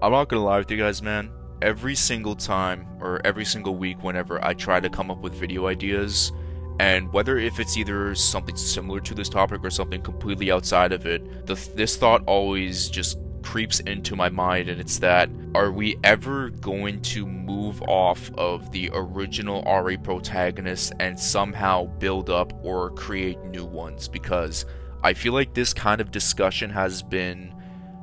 I'm not gonna lie with you guys, man. Every single time or every single week, whenever I try to come up with video ideas, and whether if it's either something similar to this topic or something completely outside of it, this thought always just creeps into my mind, and it's that are we ever going to move off of the original RA protagonists and somehow build up or create new ones? Because I feel like this kind of discussion has been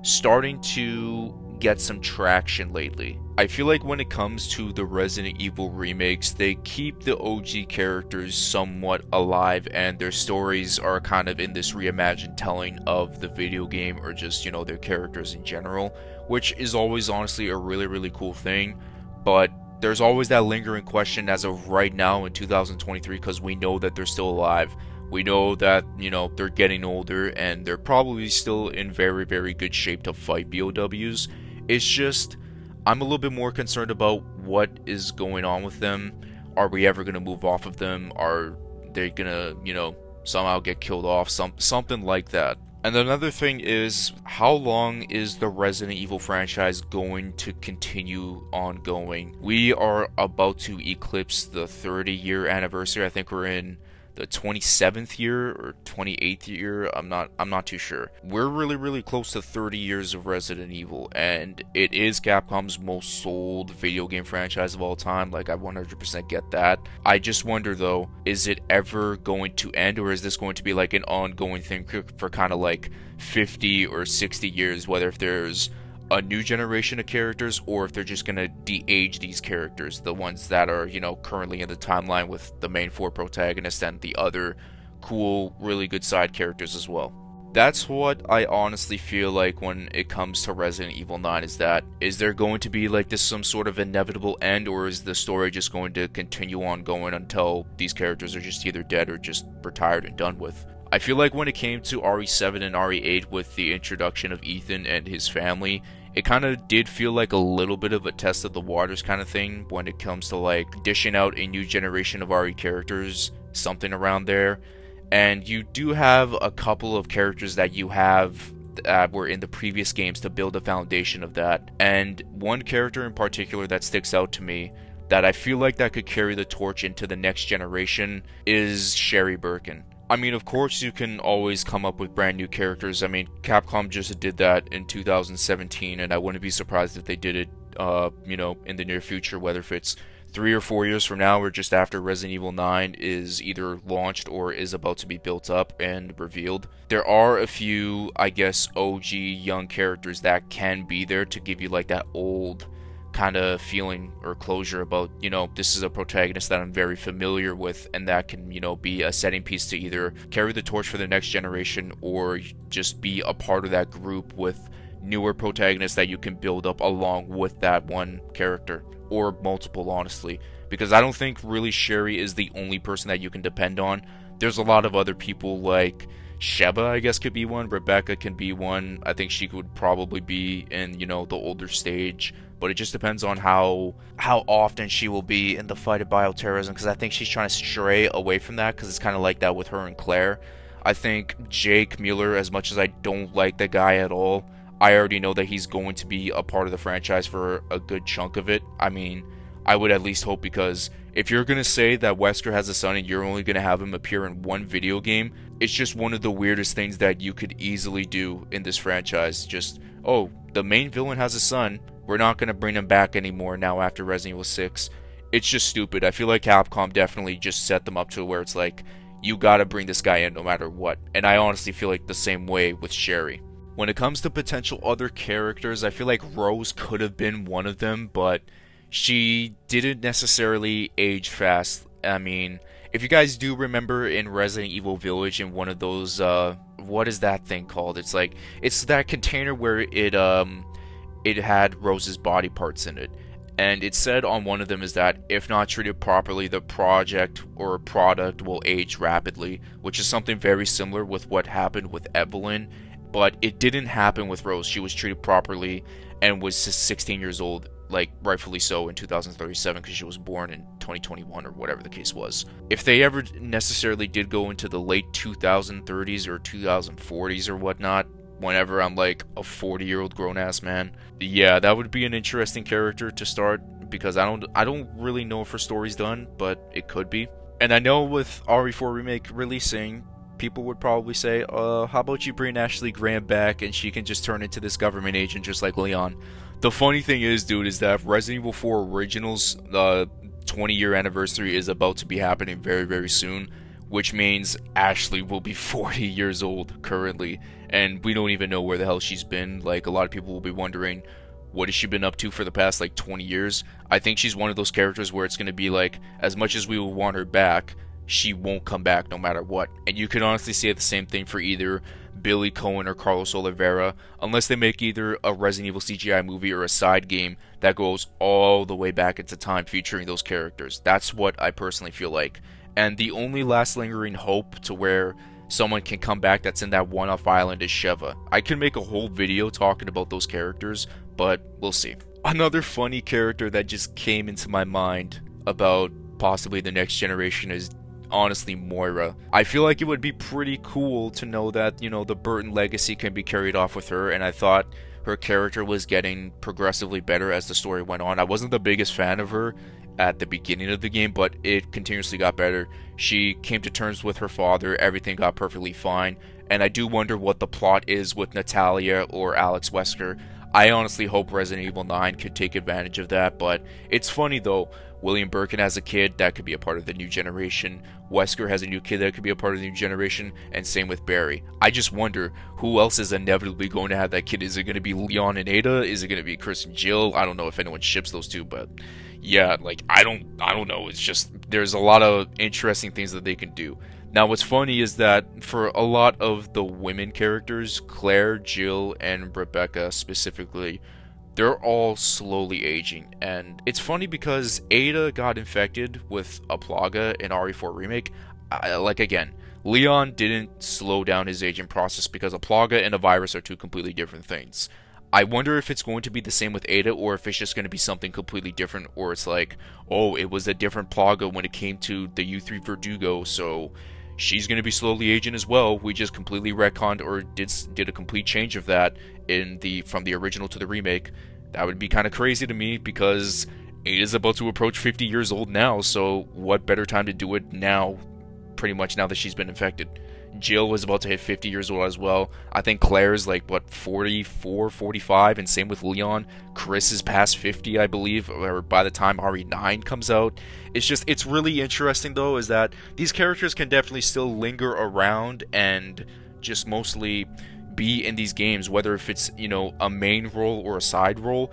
starting to get some traction lately. I feel like when it comes to the Resident Evil remakes, they keep the OG characters somewhat alive and their stories are kind of in this reimagined telling of the video game or just, their characters in general, which is always honestly a really, really cool thing. But there's always that lingering question as of right now in 2023 because we know that they're still alive. We know that, they're getting older and they're probably still in very, very good shape to fight BOWs. It's just, I'm a little bit more concerned about what is going on with them. Are we ever going to move off of them? Are they going to, somehow get killed off? Something like that. And another thing is, how long is the Resident Evil franchise going to continue ongoing? We are about to eclipse the 30-year anniversary. I think we're in the 27th year or 28th year. I'm not too sure. We're really close to 30 years of Resident Evil, and it is Capcom's most sold video game franchise of all time. Like, I 100% get that. I just wonder though, is it ever going to end, or is this going to be like an ongoing thing for kind of like 50 or 60 years, whether if there's a new generation of characters or if they're just gonna de-age these characters, the ones that are, currently in the timeline with the main four protagonists and the other cool, really good side characters as well. That's what I honestly feel like when it comes to Resident Evil 9, is there going to be like this some sort of inevitable end, or is the story just going to continue on going until these characters are just either dead or just retired and done with? I feel like when it came to RE7 and RE8 with the introduction of Ethan and his family, it kind of did feel like a little bit of a test of the waters kind of thing when it comes to like dishing out a new generation of RE characters, something around there. And you do have a couple of characters that you have that were in the previous games to build a foundation of that. And one character in particular that sticks out to me that I feel like that could carry the torch into the next generation is Sherry Birkin. I mean, of course, you can always come up with brand new characters. I mean, Capcom just did that in 2017, and I wouldn't be surprised if they did it, in the near future, whether if it's 3 or 4 years from now or just after Resident Evil 9 is either launched or is about to be built up and revealed. There are a few, I guess, OG young characters that can be there to give you like that old kind of feeling or closure about, this is a protagonist that I'm very familiar with, and that can, be a setting piece to either carry the torch for the next generation or just be a part of that group with newer protagonists that you can build up along with that one character, or multiple, honestly, because I don't think really Sherry is the only person that you can depend on. There's a lot of other people like Sheba, I guess, could be one. Rebecca can be one. I think she would probably be in, the older stage. But it just depends on how often she will be in the fight of bioterrorism, because I think she's trying to stray away from that, because it's kind of like that with her and Claire. I think Jake Mueller, as much as I don't like the guy at all, I already know that he's going to be a part of the franchise for a good chunk of it. I mean, I would at least hope, because if you're going to say that Wesker has a son and you're only going to have him appear in one video game, it's just one of the weirdest things that you could easily do in this franchise. Just, oh, the main villain has a son, we're not going to bring him back anymore now after Resident Evil 6. It's just stupid. I feel like Capcom definitely just set them up to where it's like, you gotta bring this guy in no matter what. And I honestly feel like the same way with Sherry. When it comes to potential other characters, I feel like Rose could have been one of them, but she didn't necessarily age fast. I mean, if you guys do remember in Resident Evil Village, in one of those, what is that thing called? It's like, it's that container where it had Rose's body parts in it. And it said on one of them is that if not treated properly, the project or product will age rapidly, which is something very similar with what happened with Evelyn. But it didn't happen with Rose. She was treated properly and was 16 years old, like rightfully so, in 2037, because she was born in 2021 or whatever the case was. If they ever necessarily did go into the late 2030s or 2040s or whatnot, whenever I'm like a 40-year-old grown-ass man. Yeah, that would be an interesting character to start because I don't really know if her story's done, but it could be. And I know with RE4 Remake releasing, people would probably say, how about you bring Ashley Graham back and she can just turn into this government agent just like Leon. The funny thing is, dude, is that Resident Evil 4 Originals 20-year anniversary is about to be happening very, very soon, which means Ashley will be 40 years old currently, and we don't even know where the hell she's been. Like, a lot of people will be wondering, what has she been up to for the past, like, 20 years? I think she's one of those characters where it's going to be like, as much as we will want her back, she won't come back no matter what. And you can honestly say the same thing for either Billy Cohen or Carlos Oliveira, unless they make either a Resident Evil CGI movie or a side game that goes all the way back into time featuring those characters. That's what I personally feel like. And the only last lingering hope to where someone can come back that's in that one-off island is Sheva. I can make a whole video talking about those characters, but we'll see. Another funny character that just came into my mind about possibly the next generation is honestly Moira. I feel like it would be pretty cool to know that, you know, the Burton legacy can be carried off with her, and I thought her character was getting progressively better as the story went on. I wasn't the biggest fan of her at the beginning of the game, but it continuously got better. She came to terms with her father, everything got perfectly fine, and I do wonder what the plot is with Natalia or Alex Wesker. I honestly hope Resident Evil 9 could take advantage of that, but it's funny though. William Birkin has a kid that could be a part of the new generation. Wesker has a new kid that could be a part of the new generation, and same with Barry. I just wonder who else is inevitably going to have that kid. Is it going to be Leon and Ada? Is it going to be Chris and Jill? I don't know if anyone ships those two, but yeah, like I don't know. It's just there's a lot of interesting things that they can do. Now, what's funny is that for a lot of the women characters, Claire, Jill, and Rebecca specifically, they're all slowly aging. And it's funny because Ada got infected with a Plaga in RE4 Remake. Like, again, Leon didn't slow down his aging process because a Plaga and a virus are two completely different things. I wonder if it's going to be the same with Ada, or if it's just going to be something completely different, or it's like, oh, it was a different Plaga when it came to the U3 Verdugo, so she's going to be slowly aging as well. We just completely retconned or did a complete change of that from the original to the remake. That would be kind of crazy to me because Ada's about to approach 50 years old now, so what better time to do it now, pretty much now that she's been infected. Jill was about to hit 50 years old as well. I think Claire's like, what, 44, 45, and same with Leon. Chris is past 50, I believe, or by the time RE9 comes out. It's really interesting, though, is that these characters can definitely still linger around and just mostly be in these games, whether if it's, you know, a main role or a side role.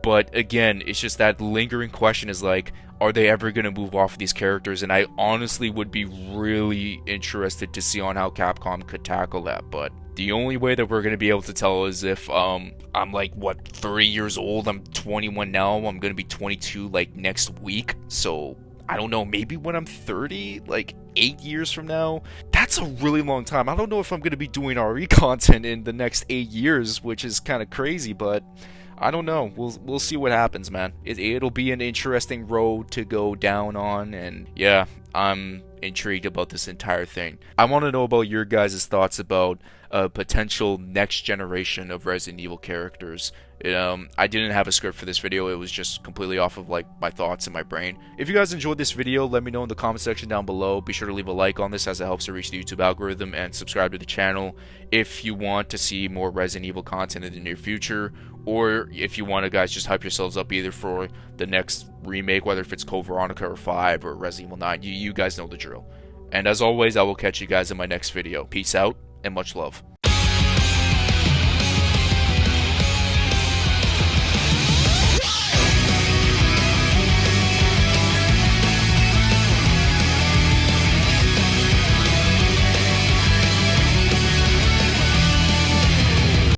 But again, it's just that lingering question is like, are they ever going to move off of these characters? And I honestly would be really interested to see on how Capcom could tackle that. But the only way that we're going to be able to tell is if I'm like, what, 30 years old? I'm 21 now. I'm going to be 22 like next week. So I don't know, maybe when I'm 30, like 8 years from now. That's a really long time. I don't know if I'm going to be doing RE content in the next 8 years, which is kind of crazy, but I don't know. We'll see what happens, man. It'll be an interesting road to go down on, and yeah, I'm intrigued about this entire thing. I want to know about your guys' thoughts about a potential next generation of Resident Evil characters. I didn't have a script for this video. It was just completely off of like my thoughts in my brain. If you guys enjoyed this video, let me know in the comment section down below. Be sure to leave a like on this as it helps to reach the YouTube algorithm, and subscribe to the channel if you want to see more Resident Evil content in the near future, or if you want to guys just hype yourselves up either for the next remake, whether if it's Code Veronica or 5 or Resident Evil 9. You guys know the drill. And as always, I will catch you guys in my next video. Peace out and much love.